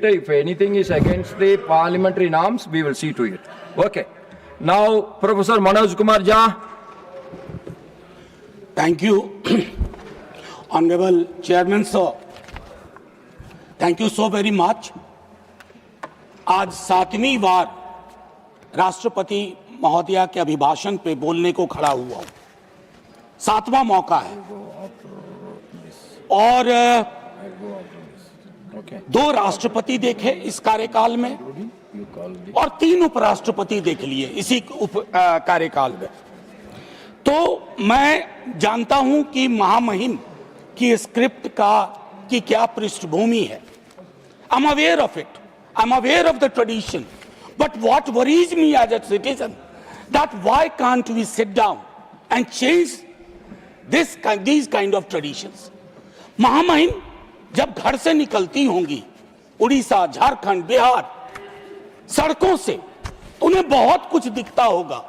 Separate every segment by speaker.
Speaker 1: If anything is against the parliamentary norms, we will see to it. Okay. Now, Professor Manoj Kumar Jha.
Speaker 2: Thank you, Honorable Chairman sir. Thank you so very much. आज 7वीं बार राष्ट्रपति महोदया के अभिभाषण पे बोलने को खड़ा हुआ हूं। 7वां मौका है और 2 राष्ट्रपति देखे इस कार्यकाल में और 3 उपराष्ट्रपति देख लिए इसी कार्यकाल में। तो मैं जानता हूं कि महामहिम की स्क्रिप्ट की क्या पृष्ठभूमि है। I'm aware of it. I'm aware of the tradition. But what worries me as a citizen, that why can't we sit down and change these kind of traditions? महामहिम जब घर से निकलती होंगी उड़ीसा, झारखंड, बिहार, सड़कों से, उन्हें बहुत कुछ दिखता होगा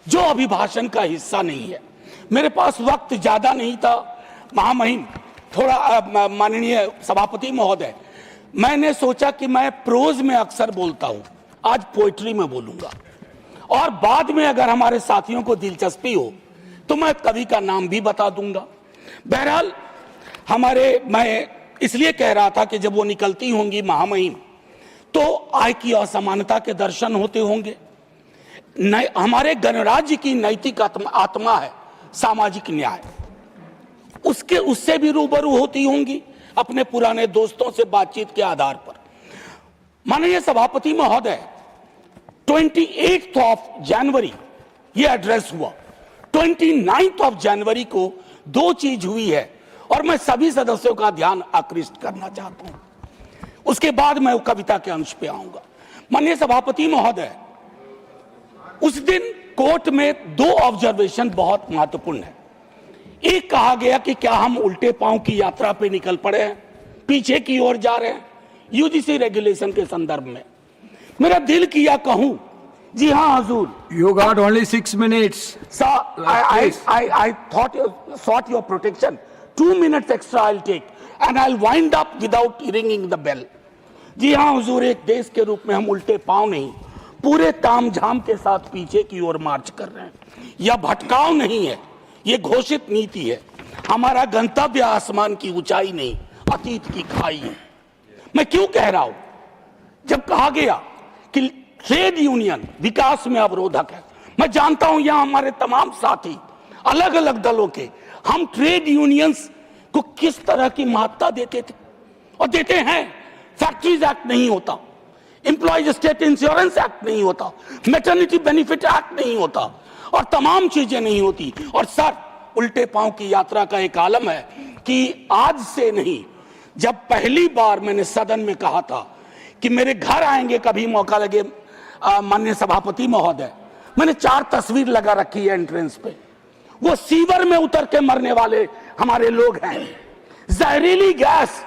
Speaker 2: जो अभिभाषण का हिस्सा नहीं है। मेरे पास वक्त ज्यादा नहीं था महामहिम, थोड़ा माननीय सभापति महोदय, मैंने सोचा कि मैं प्रोज में अक्सर बोलता हूं, आज पोएट्री में बोलूंगा और बाद में अगर हमारे साथियों को दिलचस्पी हो तो मैं कवि का नाम भी बता दूंगा। बहरहाल मैं इसलिए कह रहा था कि जब वो निकलती होंगी महामहिम तो आय की असमानता के दर्शन होते होंगे। हमारे गणराज्य की नैतिक आत्मा है सामाजिक न्याय, उससे भी रूबरू होती होंगी अपने पुराने दोस्तों से बातचीत के आधार पर। माननीय सभापति महोदय, 28 जनवरी ये एड्रेस हुआ, 29 जनवरी को 2 चीज हुई है और मैं सभी सदस्यों का ध्यान आकृष्ट करना चाहता हूं, उसके बाद मैं कविता के अंश पे आऊंगा। माननीय सभापति महोदय, उस दिन कोर्ट में 2 ऑब्जर्वेशन बहुत महत्वपूर्ण है। एक कहा गया कि क्या हम उल्टे पांव की यात्रा पे निकल पड़े हैं, पीछे की ओर जा रहे हैं यूजीसी रेगुलेशन के संदर्भ में। मेरा दिल किया कहूं, जी हाँ हुजूर।
Speaker 1: You got only 6 minutes.
Speaker 2: Sir, I thought you sought your protection. 2 minutes extra I'll take and I'll wind up without ringing the bell. जी हाँ हुजूर, एक देश के रूप में हम उल्टे पांव नहीं, पूरे तामझाम के साथ पीछे की ओर मार्च कर रहे हैं। यह भटकाव नहीं है, ये घोषित नीति है। हमारा गंतव्य आसमान की ऊंचाई नहीं, अतीत की खाई है। मैं क्यों कह रहा हूं? जब कहा गया कि ट्रेड यूनियन विकास में अवरोधक है, मैं जानता हूं यहां हमारे तमाम साथी अलग अलग दलों के, हम ट्रेड यूनियंस को किस तरह की महत्ता देते थे और देते हैं। फैक्ट्रीज एक्ट नहीं होता, एम्प्लॉयज स्टेट इंश्योरेंस एक्ट नहीं होता, मैटरनिटी बेनिफिट एक्ट नहीं होता और तमाम चीजें नहीं होती। और सर, उल्टे पांव की यात्रा का एक आलम है कि आज से नहीं, जब पहली बार मैंने सदन में कहा था कि मेरे घर आएंगे कभी मौका लगे माननीय सभापति महोदय, मैंने 4 तस्वीर लगा रखी है एंट्रेंस पे। वो सीवर में उतर के मरने वाले हमारे लोग हैं। जहरीली गैस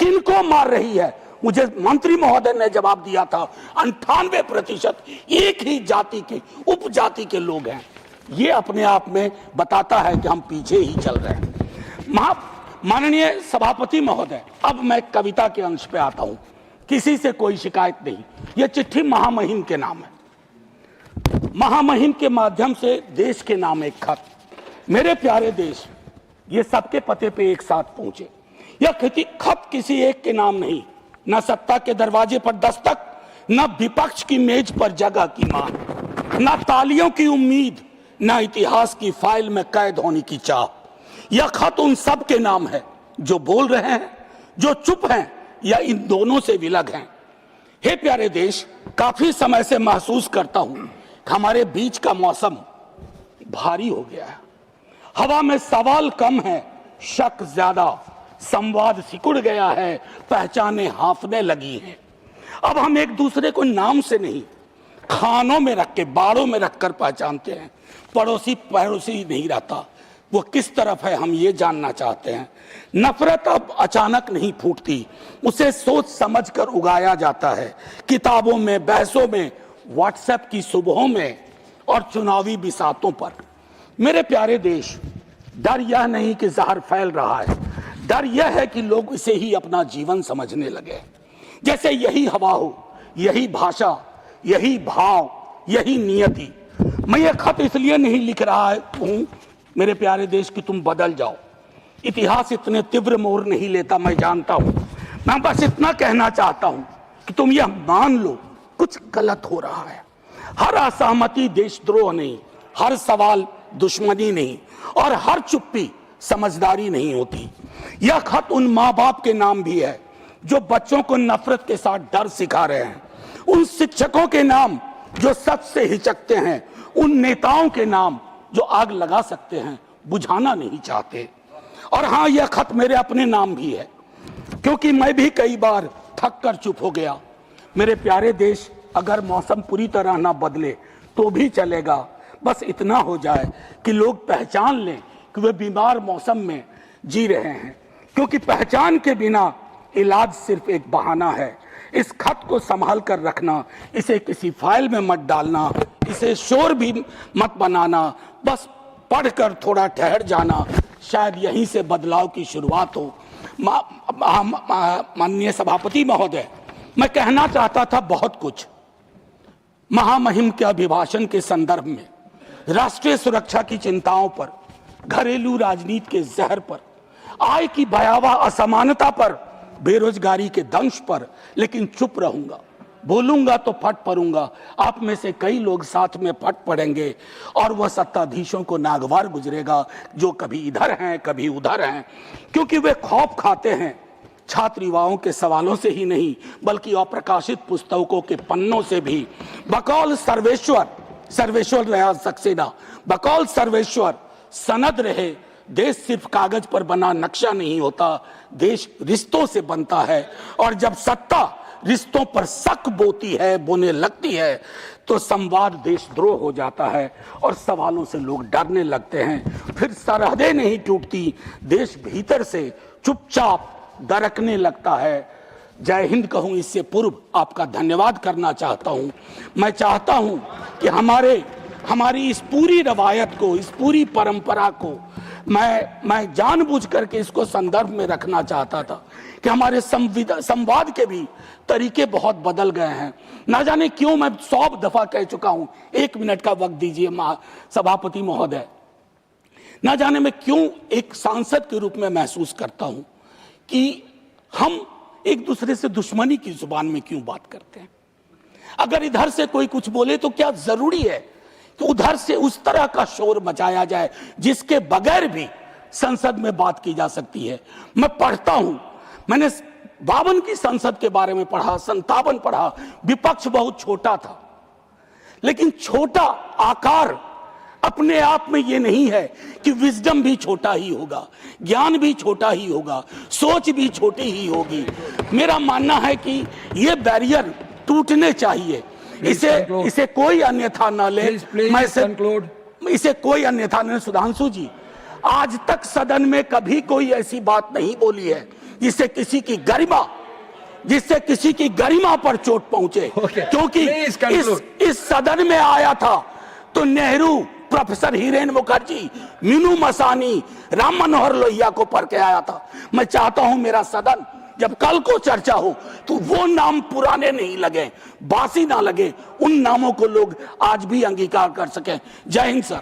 Speaker 2: किनको मार रही है? मुझे मंत्री महोदय ने जवाब दिया था 98% एक ही जाति के, उपजाति के लोग हैं। ये अपने आप में बताता है कि हम पीछे ही चल रहे हैं। माननीय सभापति महोदय, अब मैं कविता के अंश पे आता हूं। किसी से कोई शिकायत नहीं, यह चिट्ठी महामहिम के नाम है। महामहिम के माध्यम से देश के नाम एक खत। मेरे प्यारे देश, ये सबके पते पे एक साथ पहुंचे। यह खत किसी एक के नाम नहीं, न सत्ता के दरवाजे पर दस्तक, न विपक्ष की मेज पर जगह की मांग, न तालियों की उम्मीद, न इतिहास की फाइल में कैद होने की चाह। यह खत उन सब के नाम है जो बोल रहे हैं, जो चुप हैं या इन दोनों से विलग हैं। हे प्यारे देश, काफी समय से महसूस करता हूं कि हमारे बीच का मौसम भारी हो गया है। हवा में सवाल कम है, शक ज्यादा, संवाद सिकुड़ गया है, पहचाने हांफने लगी हैं। अब हम एक दूसरे को नाम से नहीं, खानों में रख के, बाड़ों में रखकर पहचानते हैं। पड़ोसी पड़ोसी नहीं रहता, वो किस तरफ है हम ये जानना चाहते हैं। नफरत अब अचानक नहीं फूटती, उसे सोच समझ कर उगाया जाता है। किताबों में, बहसों में, व्हाट्सएप की सुबहों में और चुनावी बिसातों पर। मेरे प्यारे देश, डर यह नहीं कि जहर फैल रहा है, डर यह है कि लोग इसे ही अपना जीवन समझने लगे। जैसे यही हवा हो, यही भाषा, यही भाव, यही नियति। मैं ये खत इसलिए नहीं लिख रहा हूं मेरे प्यारे देश कि तुम बदल जाओ। इतिहास इतने तीव्र मोड़ नहीं लेता, मैं जानता हूं। मैं बस इतना कहना चाहता हूं कि तुम यह मान लो कुछ गलत हो रहा है। हर असहमति देशद्रोह नहीं, हर सवाल दुश्मनी नहीं, और हर चुप्पी समझदारी नहीं होती। यह खत उन माँ बाप के नाम भी है जो बच्चों को नफरत के साथ डर सिखा रहे हैं, उन शिक्षकों के नाम जो सच से हिचकते हैं, उन नेताओं के नाम जो आग लगा सकते हैं, बुझाना नहीं चाहते। और हाँ, यह खत मेरे अपने नाम भी है, क्योंकि मैं भी कई बार थक कर चुप हो गया। मेरे प्यारे देश, अगर मौसम पूरी तरह ना बदले तो भी चलेगा, बस इतना हो जाए कि लोग पहचान लें कि वे बीमार मौसम में जी रहे हैं, क्योंकि पहचान के बिना इलाज सिर्फ एक बहाना है। इस खत को संभाल कर रखना, इसे किसी फाइल में मत डालना, इसे शोर भी मत बनाना, बस पढ़कर थोड़ा ठहर जाना, शायद यहीं से बदलाव की शुरुआत हो। माननीय सभापति महोदय, मैं कहना चाहता था बहुत कुछ। महामहिम के अभिभाषण के संदर्भ में, राष्ट्रीय सुरक्षा की चिंताओं पर, घरेलू राजनीति के जहर पर, आय की भयावह असमानता पर, बेरोजगारी के दंश पर, लेकिन चुप रहूंगा। बोलूंगा तो फट पड़ूंगा। आप में से कई लोग साथ में फट पड़ेंगे और वह सत्ताधीशों को नागवार गुजरेगा जो कभी इधर हैं कभी उधर हैं, क्योंकि वे खौफ खाते हैं छात्र युवाओं के सवालों से ही नहीं बल्कि अप्रकाशित पुस्तकों के पन्नों से भी। बकौल सर्वेश्वर रहा सक्सेना, बकौल सर्वेश्वर सनद रहे। देश सिर्फ कागज पर बना नक्शा नहीं होता, देश रिश्तों से बनता है, और जब सत्ता रिश्तों पर शक बोने लगती है तो संवाद देशद्रोह हो जाता है और सवालों से लोग डरने लगते हैं। फिर सरहदें नहीं टूटती, देश भीतर से चुपचाप दरकने लगता है। जय हिंद कहूं इससे पूर्व आपका धन्यवाद करना चाहता हूं। मैं चाहता हूं कि हमारी इस पूरी रवायत को, इस पूरी परंपरा को मैं जानबूझ करके इसको संदर्भ में रखना चाहता था कि हमारे संवाद के भी तरीके बहुत बदल गए हैं। ना जाने क्यों, मैं 100 दफा कह चुका हूं। 1 मिनट का वक्त दीजिए सभापति महोदय। ना जाने मैं क्यों एक सांसद के रूप में महसूस करता हूं कि हम एक दूसरे से दुश्मनी की जुबान में क्यों बात करते हैं। अगर इधर से कोई कुछ बोले तो क्या जरूरी है कि उधर से उस तरह का शोर मचाया जाए जिसके बगैर भी संसद में बात की जा सकती है। मैं पढ़ता हूं, मैंने 52 की संसद के बारे में पढ़ा, 57 पढ़ा। विपक्ष बहुत छोटा था, लेकिन छोटा आकार अपने आप में ये नहीं है कि विजडम भी छोटा ही होगा, ज्ञान भी छोटा ही होगा, सोच भी छोटी ही होगी। मेरा मानना है कि ये बैरियर टूटने चाहिए। इसे कोई अन्यथा न ले। इसे कोई अन्यथा न। सुधांशु जी, आज तक सदन में कभी कोई ऐसी बात नहीं बोली है जिससे किसी की गरिमा पर चोट पहुंचे। क्योंकि इस सदन में आया था तो नेहरू, प्रोफेसर हिरेन मुखर्जी, मीनू मसानी, राम मनोहर लोहिया को पढ़ के आया था। मैं चाहता हूं मेरा सदन जब कल को चर्चा हो तो वो नाम पुराने नहीं लगे, बासी ना लगे, उन नामों को लोग आज भी अंगीकार कर सकें। जय हिंद सर।